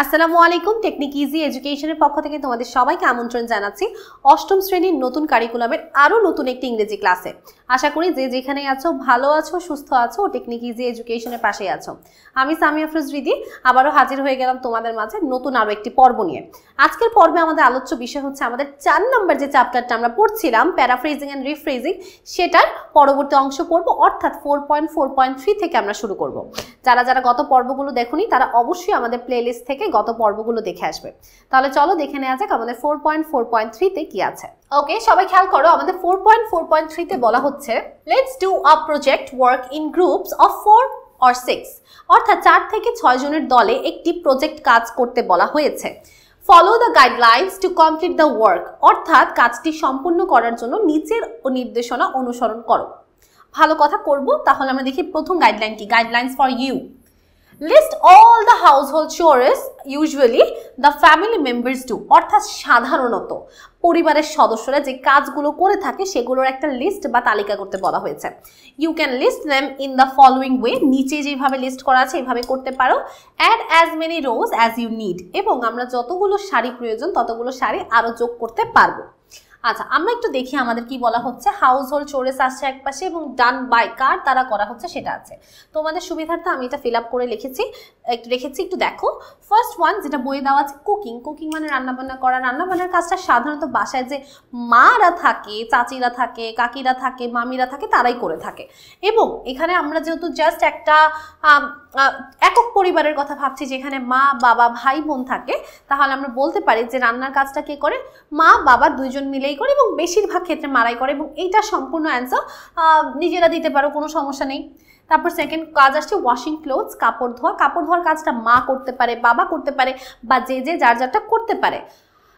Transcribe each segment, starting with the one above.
আসসালামু আলাইকুম technique easy এডুকেশনের পক্ষ থেকে তোমাদের সবাইকে আমন্ত্রণ জানাচ্ছি অষ্টম শ্রেণীর নতুন কারিকুলামের আরো নতুন একটি ইংরেজি ক্লাসে। আশা করি যে যেখানে আছো ভালো আছো, সুস্থ আছো, টেকনিক ইজি এডুকেশনের পাশে আছো। আমি সামিয়া আফরোজরিদি আবারো হাজির হয়ে গেলাম তোমাদের মাঝে নতুন আরো একটি পর্ব নিয়ে। আজকের পর্বে আমাদের আলোচ্য বিষয় হচ্ছে আমাদের 4 নম্বর যে চ্যাপ্টারটা আমরা পড়ছিলাম প্যারাফ্রেজিং এন্ড রিফ্রেজিং, সেটার পরবর্তী অংশ পড়ব, অর্থাৎ 4.4.3 থেকে আমরা শুরু করব। যারা যারা গত পর্বগুলো দেখোনি তারা অবশ্যই আমাদের প্লেলিস্ট থেকে গত পর্বগুলো দেখে আসবে। তাহলে চলো দেখে নেওয়া যাক আমাদের 4.4.3 তে কি আছে। ওকে, সবাই খেয়াল করো, আমাদের 4.4.3 তে বলা হচ্ছে let's do a project work in groups of 4 or 6, অর্থাৎ 4 থেকে 6 জনের দলে একটি প্রজেক্ট কাজ করতে বলা হয়েছে। Follow the guidelines to complete the work, অর্থাৎ কাজটি সম্পূর্ণ করার জন্য নিচের নির্দেশনা অনুসরণ করো। ভালো কথা করব, তাহলে আমরা দেখি প্রথম গাইডলাইন কি। Guidelines for you: list all the household chores usually the family members do, অর্থাৎ সাধারণত পরিবারের সদস্যরা যে কাজগুলো করে থাকে সেগুলোর একটা লিস্ট বা তালিকা করতে বলা হয়েছে। You can list them in the following way, নিচে যেভাবে লিস্ট করা আছে এইভাবে করতে পারো। Add as many rows as you need, এবং আমরা যতগুলো শাড়ি প্রয়োজন ততগুলো শাড়ি আরো যোগ করতে পারবো। আচ্ছা, আমরা একটু দেখি আমাদের কি বলা হচ্ছে। হাউস হোল্ড চোরেস আসছে এক পাশে এবং ডান বাই কার দ্বারা করা হচ্ছে সেটা আছে। তোমাদের সুবিধার্থে আমি এটা ফিল আপ করে রেখেছি, একটু দেখো। ফার্স্ট ওয়ান যেটা বইয়ে দেওয়া আছে, কুকিং। কুকিং মানে রান্নাবান্না করা। রান্নাবান্নার কাজটা সাধারণত বাসায় যে মারা থাকে, চাচিরা থাকে, কাকিরা থাকে, মামিরা থাকে, তারাই করে থাকে। এবং এখানে আমরা যেহেতু জাস্ট একটা একক পরিবারের কথা ভাবছি, যেখানে মা বাবা ভাই বোন থাকে, তাহলে আমরা বলতে পারি যে রান্নার কাজটা কে করে? মা বাবা দুইজন মিলেই করে, এবং বেশিরভাগ ক্ষেত্রে মারাই করে, এবং এইটা সম্পূর্ণ অ্যান্সার নিজেরা দিতে পারো, কোনো সমস্যা নেই। তারপর সেকেন্ড কাজ আসছে ওয়াশিং ক্লোথস, কাপড় ধোয়া। কাপড় ধোয়ার কাজটা মা করতে পারে, বাবা করতে পারে, বা যে যার যারটা করতে পারে।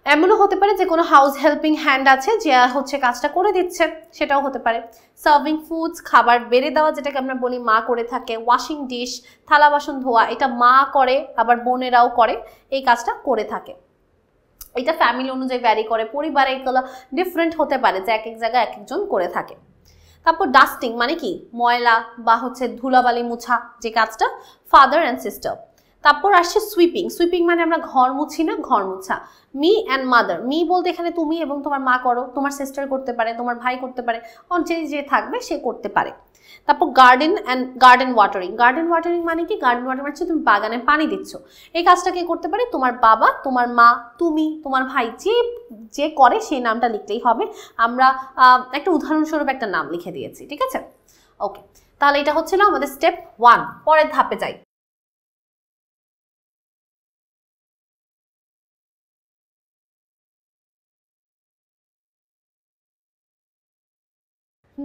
এমনও হতে পারে যে কোনো হাউস হেল্পিং হ্যান্ড আছে যে হচ্ছে কাজটা করে দিচ্ছে, সেটাও হতে পারে। সার্ভিং ফুডস, খাবার বেড়ে দেওয়া, যেটাকে আমরা বলি মা করে থাকে। ওয়াশিং ডিশ, থালা বাসন ধোয়া, এটা মা করে, আবার বোনেরাও করে, এই কাজটা করে থাকে। এটা ফ্যামিলি অনুযায়ী ভ্যারি করে, পরিবারে এগুলো ডিফারেন্ট হতে পারে যে এক এক জায়গায় এক একজন করে থাকে। তারপর ডাস্টিং মানে কি? ময়লা বা হচ্ছে ধুলাবালি মুছা, যে কাজটা ফাদার অ্যান্ড সিস্টার। তারপর আসছে সুইপিং। সুইপিং মানে আমরা ঘর মুছি না, ঘর মুছা। মি অ্যান্ড মাদার, মি বলতে এখানে তুমি এবং তোমার মা করো, তোমার সিস্টার করতে পারে, তোমার ভাই করতে পারে, যে থাকবে সে করতে পারে। তারপর গার্ডেন ওয়াটারিং। গার্ডেন ওয়াটারিং মানে কি? গার্ডেন ওয়াটারিং মানে তুমি বাগানে পানি দিচ্ছ, এই কাজটা কে করতে পারে? তোমার বাবা, তোমার মা, তুমি, তোমার ভাই, যে করে সেই নামটা লিখলেই হবে। আমরা একটা উদাহরণস্বরূপ একটা নাম লিখে দিয়েছি, ঠিক আছে? ওকে, তাহলে এটা হচ্ছিল আমাদের স্টেপ 1। পরের ধাপে যাই।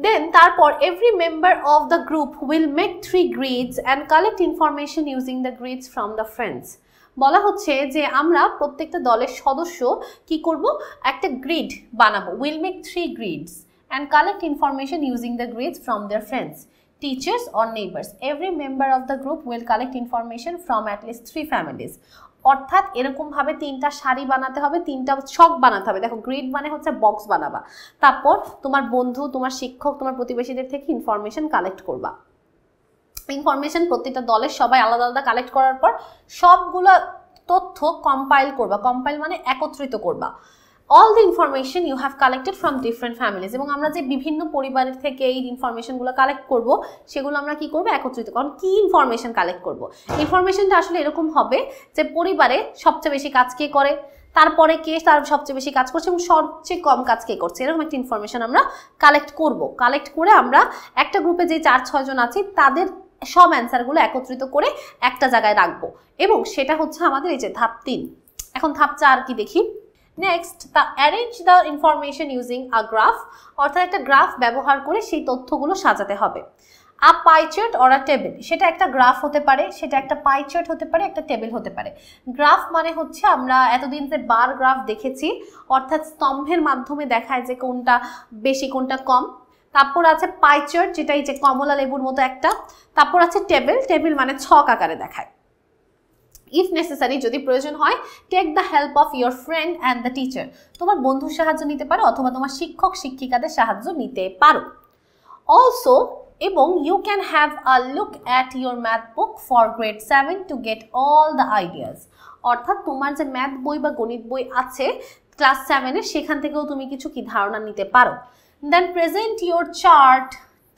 Then তারপর every member of the group will make 3 grids and collect information using the grids from the friends. বলা হচ্ছে যে আমরা প্রত্যেকটা দলের সদস্য কি করব? একটা গ্রিড বানাবো। will make 3 grids and collect information using the grids from their friends, teachers or neighbors. Every member of the group will collect information from at least 3 families. অর্থাৎ এরকম ভাবে 3টা সারি বানাতে হবে, 3টা ছক বানাতে হবে। দেখো, গ্রিড মানে হচ্ছে বক্স বানাবা। তারপর তোমার বন্ধু, তোমার শিক্ষক, তোমার প্রতিবেশীদের থেকে ইনফরমেশন কালেক্ট করবা। ইনফরমেশন প্রত্যেকটা দলের সবাই আলাদা আলাদা কালেক্ট করার পর সবগুলো তথ্য কম্পাইল করবা। কম্পাইল মানে একত্রিত করবা। all the information you have collected from different families, এবং আমরা যে বিভিন্ন পরিবারের থেকে এই ইনফরমেশনগুলো কালেক্ট করব সেগুলো আমরা কি করব? একত্রিত। কারণ কি ইনফরমেশন কালেক্ট করব? ইনফরমেশনটা আসলে এরকম হবে যে পরিবারে সবচেয়ে বেশি কাজ কে করে, তারপরে কে তার সবচেয়ে বেশি কাজ করছে এবং সবচেয়ে কম কাজ কে করছে, এরকম একটা ইনফরমেশন আমরা কালেক্ট করব। কালেক্ট করে আমরা একটা গ্রুপে যে 4-6 জন আছি তাদের সব অ্যান্সারগুলো একত্রিত করে একটা জায়গায় রাখবো, এবং সেটা হচ্ছে আমাদের এই যে ধাপ 3। এখন ধাপ 4 কি দেখি। Next, arrange the information using a graph, অর্থাৎ একটা গ্রাফ ব্যবহার করে সেই তথ্যগুলো সাজাতে হবে। a pie chart or a table, সেটা একটা গ্রাফ হতে পারে, সেটা একটা পাই চার্ট হতে পারে, একটা টেবিল হতে পারে। গ্রাফ মানে হচ্ছে আমরা এতদিন যে বার গ্রাফ দেখেছি, অর্থাৎ স্তম্ভের মাধ্যমে দেখায় যে কোনটা বেশি কোনটা কম। তারপর আছে পাই চার্ট, যেটা এই যে কমলা লেবুর মতো একটা। তারপর আছে টেবিল মানে ছক আকারে দেখায়। if necessary, যদি প্রয়োজন হয়, take the help of your friend and the teacher, তোমার বন্ধুর সাহায্য নিতে পারো অথবা তোমার শিক্ষক শিক্ষিকাদের সাহায্য নিতে পারো। also, এবং you can have a look at your math book for grade 7 to get all the ideas, অর্থাৎ তোমার যে ম্যাথ বই বা গণিত বই আছে ক্লাস 7 এর সেখান থেকেও তুমি কিছু কি ধারণা নিতে পারো। Then present your chart,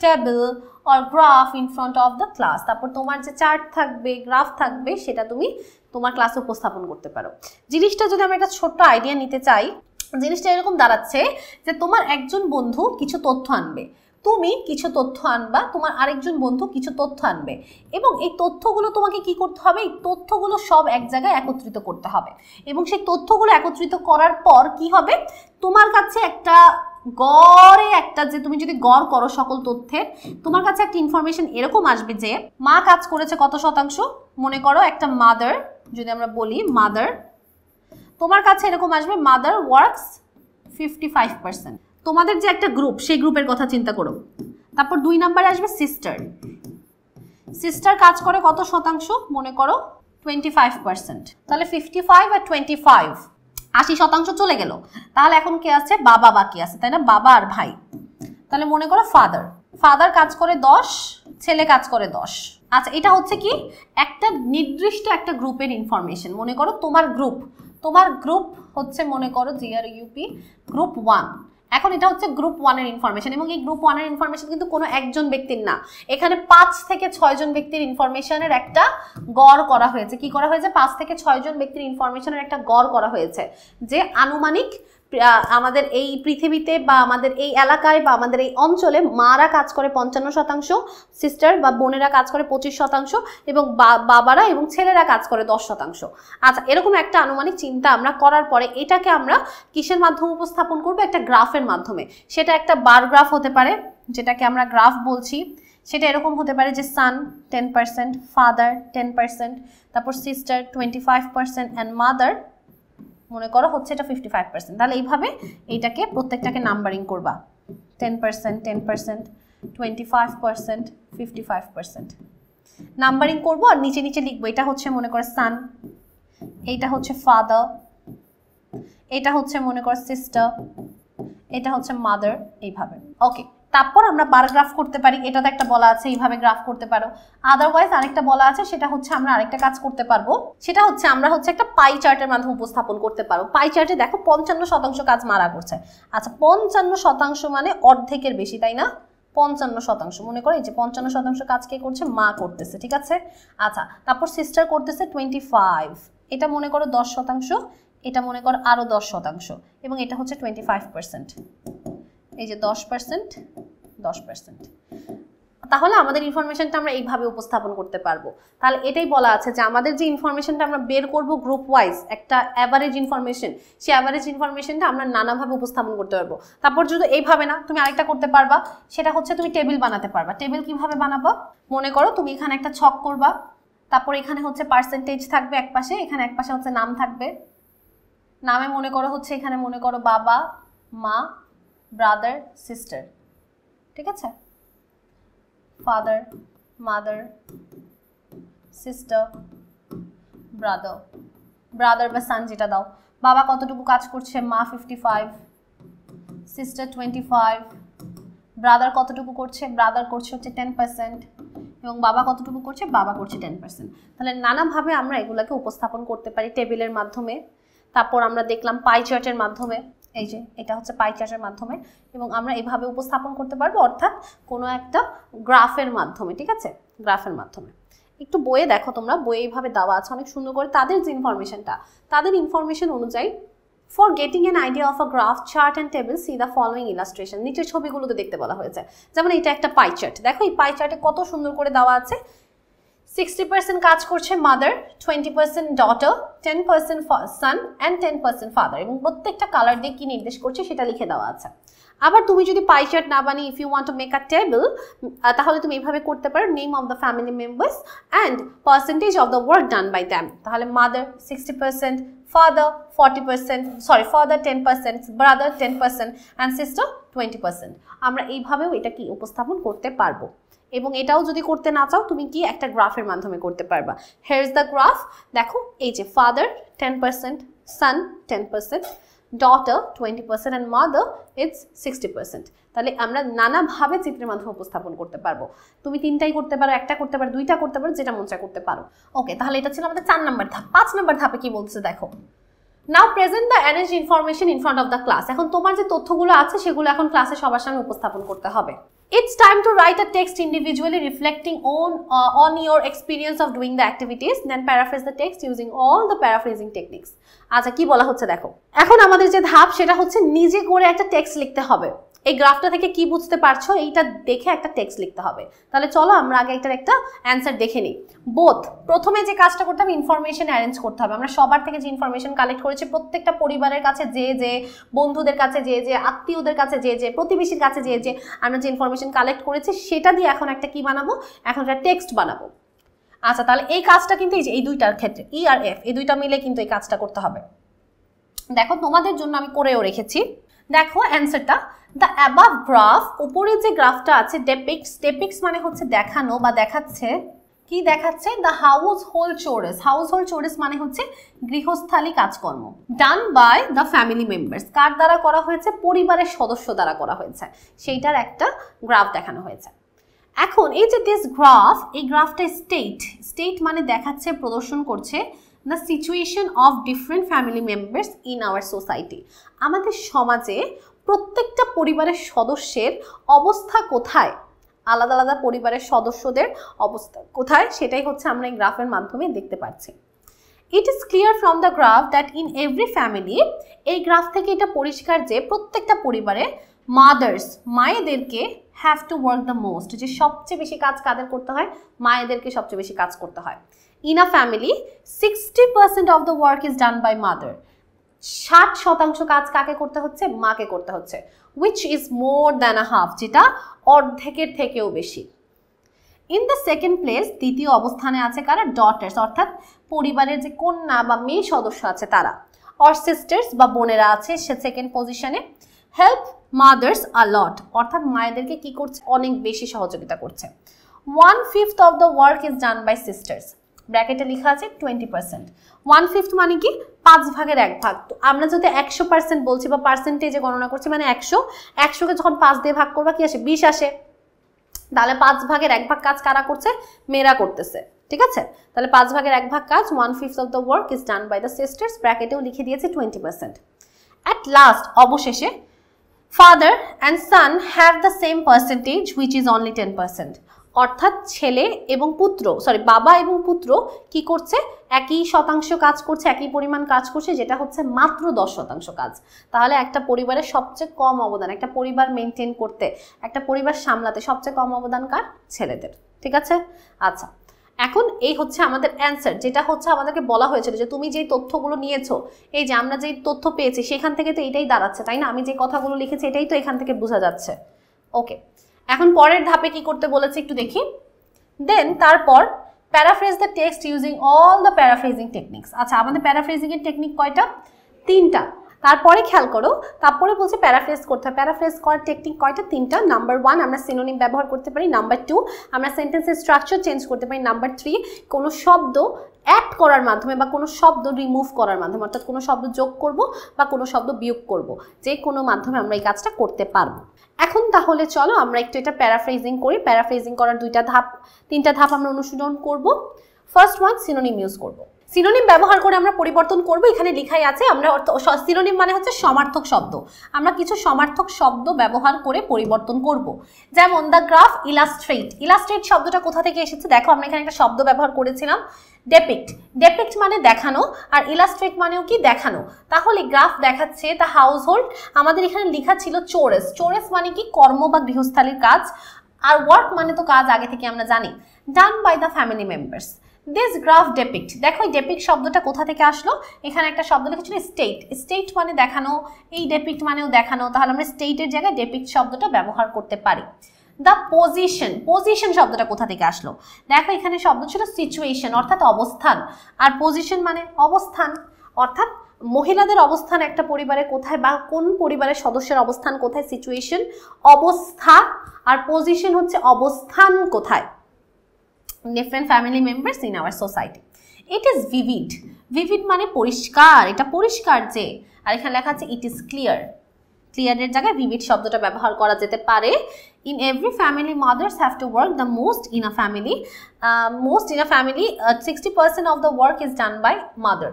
table or graph in front of the class. তারপর তোমার যে চার্ট থাকবে, গ্রাফ থাকবে, সেটা তুমি তোমার ক্লাসে উপস্থাপন করতে পারো। জিনিসটা যদি আমি একটা ছোট্ট আইডিয়া নিতে চাই, জিনিসটা এরকম দাঁড়াচ্ছে যে তোমার একজন বন্ধু কিছু তথ্য আনবে, তুমি কিছু তথ্য আনবা, তোমার আরেকজন বন্ধু কিছু তথ্য আনবে, এবং এই তথ্যগুলো তোমাকে কি করতে হবে, এই তথ্যগুলো সব এক জায়গায় একত্রিত করতে হবে। এবং সেই তথ্যগুলো একত্রিত করার পর কি হবে, তোমার কাছে একটা গড়ে একটা, যে তুমি যদি গড় করো সকল তথ্যের, তোমার কাছে একটা ইনফরমেশন এরকম আসবে যে মা কাজ করেছে কত শতাংশ। মনে করো একটা মাদার, যদি আমরা বলি মাদার, তোমার কাছে এরকম আসবে মাদার ওয়ার্কস 55%। তোমাদের যে একটা গ্রুপ, সেই গ্রুপের কথা চিন্তা করো। তারপর 2 নম্বরে আসবে সিস্টার, সিস্টার কাজ করে কত শতাংশ, মনে করো 25%। তাহলে 55 আর 25, 80% চলে গেল। তাহলে এখন কে আছে, বাবা বাকি আছে, তাই না, বাবা আর ভাই। তাহলে মনে করো ফাদার, ফাদার কাজ করে 10, ছেলে কাজ করে 10। আচ্ছা, এটা হচ্ছে কি একটা নির্দিষ্ট একটা গ্রুপের ইনফরমেশন। মনে করো তোমার গ্রুপ হচ্ছে, মনে করো GRUP গ্রুপ 1। এখন এটা হচ্ছে গ্রুপ 1 এর ইনফরমেশন, এবং এই গ্রুপ 1 এর ইনফরমেশন কিন্তু কোনো একজন ব্যক্তির না, এখানে 5 থেকে 6 জন ব্যক্তির ইনফরমেশনের একটা গড় করা হয়েছে। কি করা হয়েছে, 5 থেকে 6 জন ব্যক্তির ইনফরমেশনের একটা গড় করা হয়েছে, যে আনুমানিক আমাদের এই পৃথিবীতে বা আমাদের এই এলাকায় বা আমাদের এই অঞ্চলে মারা কাজ করে 55%, সিস্টার বা বোনেরা কাজ করে 25%, এবং বাবারা এবং ছেলেরা কাজ করে 10%। আচ্ছা, এরকম একটা আনুমানিক চিন্তা আমরা করার পরে এটাকে আমরা কিসের মাধ্যমে উপস্থাপন করব, একটা গ্রাফের মাধ্যমে। সেটা একটা বার গ্রাফ হতে পারে, যেটাকে আমরা গ্রাফ বলছি। সেটা এরকম হতে পারে যে সান 10%, ফাদার 10%, তারপর সিস্টার 25% অ্যান্ড মাদার মনে করো হচ্ছে এটা 55%। তাহলে এইভাবে এইটাকে প্রত্যেকটাকে নাম্বারিং করবা, 10%, 10%, 25%, 55%, নাম্বারিং করবো আর নিচে নিচে লিখবো। এটা হচ্ছে মনে করো সান, এইটা হচ্ছে ফাদার, এটা হচ্ছে মনে করো সিস্টার, এটা হচ্ছে মাদার, এইভাবে। ওকে, তারপর আমরা বার গ্রাফ করতে পারি, এটা তো একটা বলা আছে, এইভাবে গ্রাফ করতে পারো। আদারওয়াইজ আরেকটা বলা আছে, সেটা হচ্ছে আমরা আরেকটা কাজ করতে পারবো, সেটা হচ্ছে আমরা হচ্ছে একটা পাই চার্টের মাধ্যমে উপস্থাপন করতে পারবো। পাই চার্টে দেখো 55% কাজ মারা করছে। আচ্ছা, 55% মানে অর্ধেকের বেশি, তাই না, 55%। মনে করো এই যে 55% কাজ কে করছে, মা করতেছে, ঠিক আছে। আচ্ছা, তারপর সিস্টার করতেছে 25, এটা মনে করো 10%, এটা মনে করো আরো 10%, এবং এটা হচ্ছে 25%, এই যে 10%, 10%। তাহলে আমাদের ইনফরমেশনটা আমরা এইভাবে উপস্থাপন করতে পারবো। তাহলে এটাই বলা আছে যে আমাদের যে ইনফরমেশনটা আমরা বের করব গ্রুপ ওয়াইজ, একটা অ্যাভারেজ ইনফরমেশন, সেই অ্যাভারেজ ইনফরমেশনটা আমরা নানাভাবে উপস্থাপন করতে পারবো। তারপর যদি এইভাবে না, তুমি আরেকটা করতে পারবা, সেটা হচ্ছে তুমি টেবিল বানাতে পারবা। টেবিল কিভাবে বানাবো, মনে করো তুমি এখানে একটা ছক করবা, তারপর এখানে হচ্ছে পার্সেন্টেজ থাকবে এক পাশে, এখানে এক পাশে হচ্ছে নাম থাকবে। নামে মনে করো হচ্ছে এখানে মনে করো বাবা, মা, ব্রাদার, সিস্টার, ঠিক আছে, ফাদার, মাদার, সিস্টার, ব্রাদার বা সান যেটা দাও। বাবা কতটুকু কাজ করছে, মা 55, সিস্টার 25, ব্রাদার কতটুকু করছে, ব্রাদার করছে হচ্ছে 10%, এবং বাবা কতটুকু করছে, বাবা করছে 10%। তাহলে নানাভাবে আমরা এগুলাকে উপস্থাপন করতে পারি টেবিলের মাধ্যমে। তারপর আমরা দেখলাম পাই চার্টের মাধ্যমে, এই যে এটা হচ্ছে পাই চার্টের মাধ্যমে, এবং আমরা এভাবে উপস্থাপন করতে পারবো, অর্থাৎ কোনো একটা গ্রাফের মাধ্যমে, ঠিক আছে, গ্রাফের মাধ্যমে। একটু বইয়ে দেখো তোমরা, বইয়ে এইভাবে দেওয়া আছে অনেক সুন্দর করে তাদের যে ইনফরমেশনটা, তাদের ইনফরমেশন অনুযায়ী for getting an idea of a graph, chart and table C the following illustration. নিচের ছবিগুলোতে দেখতে বলা হয়েছে, যেমন এটা একটা পাই চার্ট, দেখো এই পাই চার্টে কত সুন্দর করে দেওয়া আছে। 60% কাজ করছে mother, 20% daughter, 10% son and 10% father, এবং প্রত্যেকটা কালার দিয়ে কি নির্দেশ করছে সেটা লিখে দেওয়া আছে। আবার তুমি যদি পাই চার্ট না বানিয়ে if you want to make a table, তাহলে তুমি এইভাবে করতে পারো, name of the family members and percentage of the work done by them. তাহলে mother 60%, father 40%, father 10%, brother 10% and sister 20%। আমরা এইভাবেও এটা কি উপস্থাপন করতে পারবো। এবং এটাও যদি করতে না চাও, তুমি কি একটা গ্রাফের মাধ্যমে করতে পারবা। হিয়ার ইজ দ্য গ্রাফ, দেখো এই যে father 10%, San 10%, daughter 20% and mother it's 60%. তাহলে আমরা নানাভাবে চিত্রের মাধ্যমে উপস্থাপন করতে পারবো। তুমি তিনটাই করতে পারো, একটা করতে পারো, দুইটা করতে পারো, যেটা মন চায় করতে পারো। ওকে, তাহলে এটা ছিল আমাদের 4 নাম্বার ধাপ। 5 নাম্বার ধাপে কি বলছে দেখো, now present the arranged information in front of the class. এখন তোমার যে তথ্যগুলো আছে সেগুলো এখন ক্লাসে সবার সামনে উপস্থাপন করতে হবে। It's time to write a text individually reflecting on your experience of doing the activities, then paraphrase the text using all the paraphrasing techniques. আচ্ছা, কি বলা হচ্ছে দেখো, এখন আমাদের যে ধাপ সেটা হচ্ছে নিজে করে একটা টেক্সট লিখতে হবে। এই গ্রাফটা থেকে কি বুঝতে পারছো, এইটা দেখে একটা টেক্সট লিখতে হবে। তাহলে চলো আমরা আগে এটার একটা অ্যান্সার দেখে নিই। বোথ, প্রথমে যে কাজটা করতে হবে ইনফরমেশন অ্যারেঞ্জ করতে হবে। আমরা সবার থেকে যে ইনফরমেশন কালেক্ট করেছি, প্রত্যেকটা পরিবারের কাছে যে বন্ধুদের কাছে যে আত্মীয়দের কাছে যে প্রতিবেশীর কাছে যে আমরা যে ইনফরমেশন কালেক্ট করেছি সেটা দিয়ে এখন একটা কি বানাবো, এখন একটা টেক্সট বানাবো। আচ্ছা, তাহলে এই কাজটা কিন্তু এই দুইটার ক্ষেত্রে ই আর এফ এই দুইটা মিলে কিন্তু এই কাজটা করতে হবে। দেখো তোমাদের জন্য আমি করেও রেখেছি। দেখো অ্যান্সারটা, দ্য অ্যাবাভ গ্রাফ, উপরে যে গ্রাফটা আছে ডেপিক্টস মানে হচ্ছে দেখানো বা দেখাচ্ছে, কি দেখাচ্ছে, দ্য হাউস হোল্ড চোরেস মানে হচ্ছে গৃহস্থালী কাজকর্ম, done by the family members, কার দ্বারা করা হয়েছে, পরিবারের সদস্য দ্বারা করা হয়েছে, সেইটার একটা গ্রাফ দেখানো হয়েছে। এখন এই যে দিস গ্রাফ, এই গ্রাফটা স্টেট মানে দেখাচ্ছে, প্রদর্শন করছে the situation of different family members in our society, আমাদের সমাজে প্রত্যেকটা পরিবারের সদস্যের অবস্থা কোথায়, আলাদা আলাদা পরিবারের সদস্যদের অবস্থা কোথায়, সেটাই হচ্ছে আমরা এই গ্রাফের মাধ্যমে দেখতে পাচ্ছি। It is clear from the graph that in every family, এই গ্রাফ থেকে এটা পরিষ্কার যে প্রত্যেকটা পরিবারে mothers, মায়েদেরকে have to work the most, যে সবচেয়ে বেশি কাজ কাদের করতে হয়, মায়েদেরকে সবচেয়ে বেশি কাজ করতে হয়। In a family, 60% of the work is done by mother, 60% কাজ কাকে করতে হচ্ছে, মাকে করতে হচ্ছে, which is more than a half, যেটা অর্ধেকের থেকেও বেশি। In the second place, দ্বিতীয় অবস্থানে আছে কারা, daughters, অর্থাৎ পরিবারের যে কন্যা বা মেয়ে সদস্য আছে তারা, or sisters বা বোনেরা আছে সে সেকেন্ড পজিশনে, help mothers a lot, অর্থাৎ মায়েদেরকে কি করছে, অনেক বেশি সহযোগিতা করছে। 1/5 of the work is done by sisters, ব্র্যাকেটে লেখা আছে 20%, 1/5 মানে কি 5/1। তো আমরা যদি 100% বলছি বা পার্সেন্টেজে গণনা করছি মানে 100কে যখন 5 দিয়ে ভাগ করবা কি আসে, 20 আসে। তাহলে 5/1 কাজ কারা করছে, মেয়েরা করতেছে, ঠিক আছে। তাহলে 5/1 কাজ, 1/5 of the work is done by the sisters, ব্র্যাকেটেও লিখে দিয়েছে 20%। At last, অবশেষে, father and son have the same percentage which is only 10%, অর্থাৎ ছেলে এবং পুত্র, বাবা এবং পুত্র কি করছে, একই শতাংশ কাজ করছে, একই পরিমাণ কাজ করছে, যেটা হচ্ছে মাত্র 10% কাজ। তাহলে একটা পরিবারের সবচেয়ে কম অবদান, একটা পরিবার মেনটেন করতে, একটা পরিবার সামলাতে সবচেয়ে কম অবদান কার, ছেলেদের, ঠিক আছে। আচ্ছা, এখন এই হচ্ছে আমাদের অ্যান্সার, যেটা হচ্ছে আমাদেরকে বলা হয়েছিল যে তুমি যেই তথ্যগুলো নিয়েছো, এই যে আমরা যেই তথ্য পেয়েছি সেখান থেকে তো এটাই দাঁড়াচ্ছে, তাই না, আমি যে কথাগুলো লিখেছি এটাই তো এখান থেকে বোঝা যাচ্ছে। ওকে, এখন পরের ধাপে কি করতে বলেছে একটু দেখি। দেন তারপর paraphrase the text using all the paraphrasing techniques. আচ্ছা, আমাদের প্যারাফ্রেজিং এর টেকনিক কয়টা, 3টা। তারপরে খেয়াল করো, তারপরে বলছে প্যারাফ্রেজ করতে হয়। প্যারাফ্রেজ করার টেকনিক কয়টা, 3টা। নাম্বার 1 আমরা সিনোনিম ব্যবহার করতে পারি, নাম্বার 2 আমরা সেন্টেন্সের স্ট্রাকচার চেঞ্জ করতে পারি, নাম্বার 3 কোনো শব্দ অ্যাড করার মাধ্যমে বা কোনো শব্দ রিমুভ করার মাধ্যমে, অর্থাৎ কোনো শব্দ যোগ করব বা কোনো শব্দ বিয়োগ করব, যে কোনো মাধ্যমে আমরা এই কাজটা করতে পারবো। এখন তাহলে চলো আমরা একটু এটা প্যারাফ্রেজিং করি। প্যারাফ্রেজিং করার 3টা ধাপ আমরা অনুসরণ করব। ফার্স্ট ওয়ান, সিনোনিম ইউজ করব। সিনোনিম ব্যবহার করে আমরা পরিবর্তন করব। এখানে লেখাই আছে, আমরা সিনোনিম মানে হচ্ছে সমার্থক শব্দ, আমরা কিছু সমার্থক শব্দ ব্যবহার করে পরিবর্তন করব। যেমন দ্য গ্রাফ ইলাস্ট্রেট শব্দটা কোথা থেকে এসেছে দেখো, আমরা এখানে একটা শব্দ ব্যবহার করেছিলাম ডেপিক্ট মানে দেখানো, আর ইলাস্ট্রেট মানেও কি দেখানো। তাহলে গ্রাফ দেখাচ্ছে দ্য হাউস হোল্ড, আমাদের এখানে লেখা ছিল চোরেস মানে কি কর্ম বা গৃহস্থালীর কাজ, আর ওয়ার্ক মানে তো কাজ আগে থেকে আমরা জানি, done by the family members. This graph depict, দেখো এই ডেপিক্ট শব্দটা কোথা থেকে আসলো, এখানে একটা শব্দ লিখেছিল স্টেট মানে দেখানো, এই ডেপিক্ট মানেও দেখানো, তাহলে আমরা স্টেটের জায়গায় ডেপিক্ট শব্দটা ব্যবহার করতে পারি। দ্য পজিশন শব্দটা কোথা থেকে আসলো, দেখো এখানে শব্দ ছিল সিচুয়েশন অর্থাৎ অবস্থান, আর পজিশন মানে অবস্থান, অর্থাৎ মহিলাদের অবস্থান একটা পরিবারে কোথায় বা কোন পরিবারের সদস্যের অবস্থান কোথায়, সিচুয়েশন অবস্থা, আর পজিশন হচ্ছে অবস্থান কোথায়। Different family members in our society. It is vivid মানে পরিষ্কার, এটা পরিষ্কার যে। আর এখানে লেখা আছে ইট ইজ ক্লিয়ার, ক্লিয়ারের জায়গায় ভিভিড শব্দটা ব্যবহার করা যেতে পারে। In every family, mothers have to work the most in a family. 60% of the work is done by mother.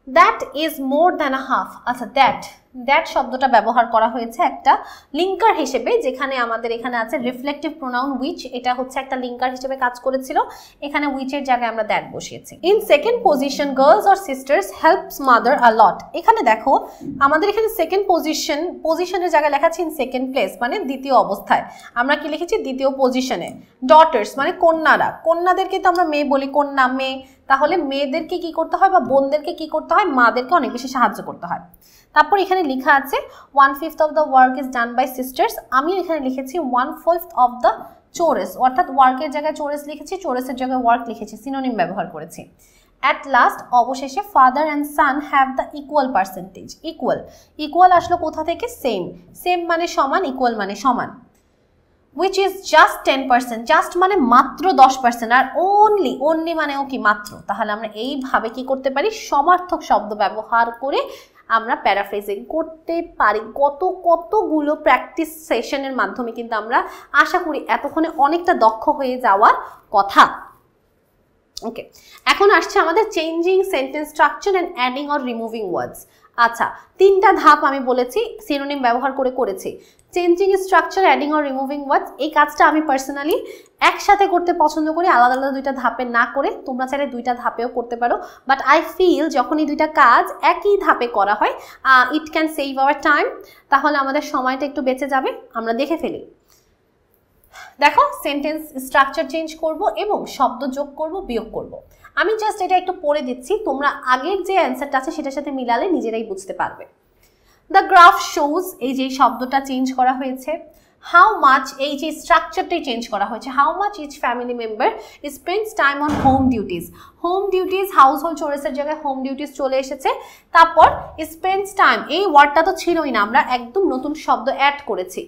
That is more than a half. আচ্ছা, দ্যাট শব্দটা ব্যবহার করা হয়েছে একটা লিঙ্কার হিসেবে, যেখানে আমাদের এখানে আছে রিফ্লেক্টিভ প্রোনাউন উইচ, এটা হচ্ছে একটা লিঙ্কার হিসেবে কাজ করেছিল। এখানে উইচের জায়গায় আমরা দ্যাট বসিয়েছি। In second position, girls or sisters helps mother a lot. এখানে দেখো আমাদের এখানে সেকেন্ড পজিশনের জায়গায় লেখা আছে ইন সেকেন্ড প্লেস, মানে দ্বিতীয় অবস্থায়। আমরা কি লিখেছি? দ্বিতীয় পজিশনে। ডটার্স মানে কন্যারা, কন্যাদেরকে তো আমরা মেয়ে বলি, কন্যা মেয়ে। তাহলে মেয়েদেরকে কি করতে হয় বা বোনদেরকে কি করতে হয়? মাদেরকে অনেক বেশি সাহায্য করতে হয়। তারপর এখানে লেখা আছে 1/5 of the work is done by sisters. আমি এখানে লিখেছি 1/5 অফ দ্য চোরেস, অর্থাৎ ওয়ার্কের জায়গায় চোরেস লিখেছি, চোরেসের জায়গায় ওয়ার্ক লিখেছি, সিনোনিম ব্যবহার করেছি। অ্যাট লাস্ট, অবশেষে father and son have the equal percentage. Equal আসলো কোথা থেকে? সেম মানে সমান, ইকুয়াল মানে সমান। which is just 10%, জাস্ট মানে মাত্র 10%, আর only মানেও কি? মাত্র। তাহলে আমরা এইভাবে কি করতে পারি? সমার্থক শব্দ ব্যবহার করে আমরা প্যারাফ্রেজিং করতে পারি। কতগুলো প্র্যাকটিস সেশনের মাধ্যমে কিন্তু আমরা আশা করি এতক্ষণে অনেকটা দক্ষ হয়ে যাওয়ার কথা। ওকে, এখন আসছে আমাদের changing sentence structure and adding or removing words. আচ্ছা, তিনটা ধাপ আমি বলেছি, সিনোনিম ব্যবহার করে করেছি। Changing structure, adding or removing words, এই কাজটা আমি পার্সোনালি একসাথে করতে পছন্দ করি, আলাদা আলাদা দুইটা ধাপে না করে। তোমরা চাইলে দুইটা ধাপেও করতে পারো, বাট আই ফিল যখন এই দুইটা কাজ একই ধাপে করা হয়, it can save our time, তাহলে আমাদের সময়টা একটু বেঁচে যাবে। আমরা দেখে ফেলি। দেখো, সেন্টেন্স স্ট্রাকচার চেঞ্জ করব এবং শব্দ যোগ করব, বিয়োগ করব। আমি জাস্ট এটা একটু পড়ে দিচ্ছি, তোমরা আগের যে অ্যান্সারটা আছে সেটার সাথে মিলালে নিজেরাই বুঝতে পারবে। দ্য গ্রাফ শোজ, এই যে শব্দটা চেঞ্জ করা হয়েছে। হাউ মাচ, এই যে স্ট্রাকচারটাই চেঞ্জ করা হয়েছে। How much each family member spends time on home duties. Home duties, household চোরেসের জায়গায় হোম ডিউটিস চলে এসেছে। তারপর স্পেন্ডস টাইম, এই ওয়ার্ডটা তো ছিলই না, আমরা একদম নতুন শব্দ অ্যাড করেছি।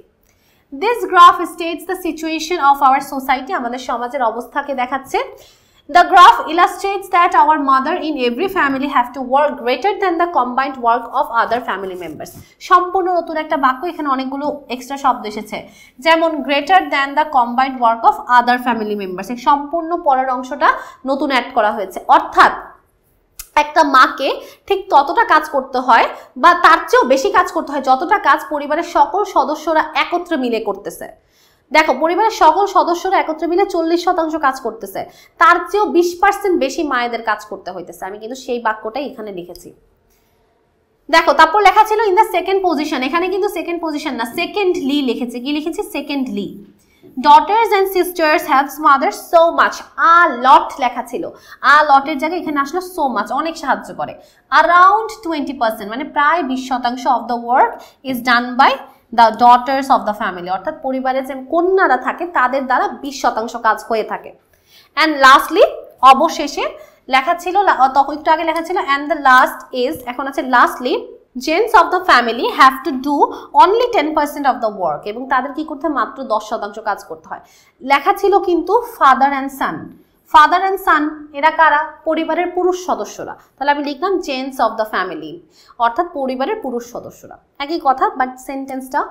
This graph states the situation of our society, আমাদের সমাজের অবস্থাকে দেখাচ্ছে। The graph illustrates that our mother in every family have to work greater than the combined work of other family members. সম্পূর্ণ নতুন একটা বাক্য, এখানে অনেকগুলো এক্সট্রা শব্দ এসেছে, যেমন greater than the combined work of other family members। এই সম্পূর্ণ পরের অংশটা নতুন অ্যাড করা হয়েছে, অর্থাৎ একটা মাকে ঠিক ততটা কাজ করতে হয় বা তার চেয়েও বেশি কাজ করতে হয় যতটা কাজ পরিবারের সকল সদস্যরা একত্রে মিলে করতেছে। দেখো, পরিবারের সকল সদস্যরা একত্রে মিলে 40% কাজ করতেছে, তার চেয়েও 20% বেশি মায়েদের কাজ করতে হইতেছে। আমি কিন্তু সেই বাক্যটাই এখানে লিখেছি। দেখো, তারপর লেখা ছিল ইন দ্য সেকেন্ড পজিশন, এখানে কিন্তু সেকেন্ড পজিশন না, সেকেন্ডলি লিখেছে। কি লিখেছি? Secondly. Daughters and sisters helps mother so much, a lot লেখা ছিল, আ লটের জায়গায় এখানে আসলো সো মাচ, অনেক সাহায্য করে। অ্যারাউন্ড 20%, মানে প্রায় 20% of the work is done by the daughters of the family, অর্থাৎ পরিবারে যে কন্যারা থাকে তাদের দ্বারা 20% কাজ হয়ে থাকে। অ্যান্ড লাস্টলি, অবশেষে লেখা ছিল, তখন একটু আগে লেখা ছিল অ্যান্ড দ্য লাস্ট ইজ, এখন আছে lastly gents of the family have to do only 10% of the work, এবং তাদের কি করতে হয়? মাত্র 10% কাজ করতে হয়। লেখা ছিল কিন্তু father and son. Father and son এরা কারা? পরিবারের পুরুষ সদস্যরা। তাহলে আমি লিখলাম জেন্টস অফ দ্য ফ্যামিলি, অর্থাৎ পরিবারের পুরুষ সদস্যরা। একই কথা, বাট সেন্টেন্সটা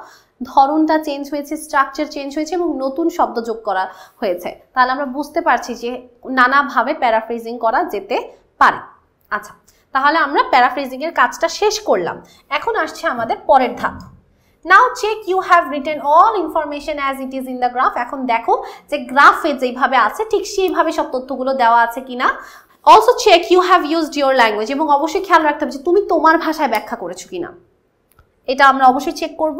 ধরনটা চেঞ্জ হয়েছে, স্ট্রাকচার চেঞ্জ হয়েছে এবং নতুন শব্দ যোগ করা হয়েছে। তাহলে আমরা বুঝতে পারছি যে নানাভাবে প্যারাফ্রেজিং করা যেতে পারে। আচ্ছা, তাহলে আমরা প্যারাফ্রেজিং এর কাজটা শেষ করলাম। এখন আসছে আমাদের পরের ধাপ। Now check you have written all information as it is in the graph. এখন দেখো যে গ্রাফে যেভাবে আছে ঠিক সেইভাবে সব তথ্যগুলো দেওয়া আছে কিনা। Also check you have used your language, এবং অবশ্যই খেয়াল রাখতে হবে যে তুমি তোমার ভাষায় ব্যাখ্যা করেছো কিনা, এটা আমরা অবশ্যই চেক করব।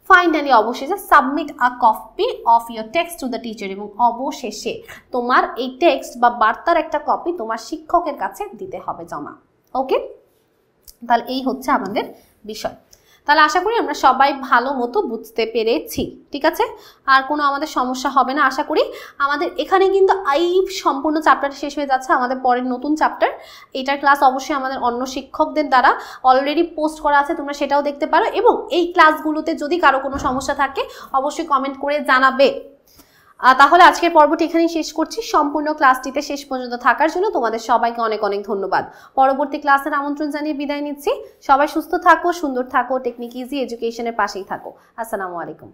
ফাইনালি, অবশেষে submit a copy of your text to the teacher, এবং অবশেষে তোমার এই টেক্সট বা বার্তার একটা কপি তোমার শিক্ষকের কাছে দিতে হবে জমা। ওকে, তাহলে এই হচ্ছে আমাদের বিষয়। তাহলে আশা করি আমরা সবাই ভালো মতো বুঝতে পেরেছি, ঠিক আছে? আর কোনো আমাদের সমস্যা হবে না আশা করি। আমাদের এখানে কিন্তু এই সম্পূর্ণ চ্যাপ্টারটা শেষ হয়ে যাচ্ছে, আমাদের পরের নতুন চ্যাপ্টার, এটার ক্লাস অবশ্যই আমাদের অন্য শিক্ষকদের দ্বারা অলরেডি পোস্ট করা আছে, তোমরা সেটাও দেখতে পারো। এবং এই ক্লাসগুলোতে যদি কারো কোনো সমস্যা থাকে অবশ্যই কমেন্ট করে জানাবে। তাহলে আজকের পর্বটি এখানেই শেষ করছি। সম্পূর্ণ ক্লাসটিতে শেষ পর্যন্ত থাকার জন্য তোমাদের সবাইকে অনেক অনেক ধন্যবাদ। পরবর্তী ক্লাসের আমন্ত্রণ জানিয়ে বিদায় নিচ্ছি। সবাই সুস্থ থাকো, সুন্দর থাকো, টেকনিক ইজি এডুকেশনের পাশেই থাকো। আসসালামু আলাইকুম।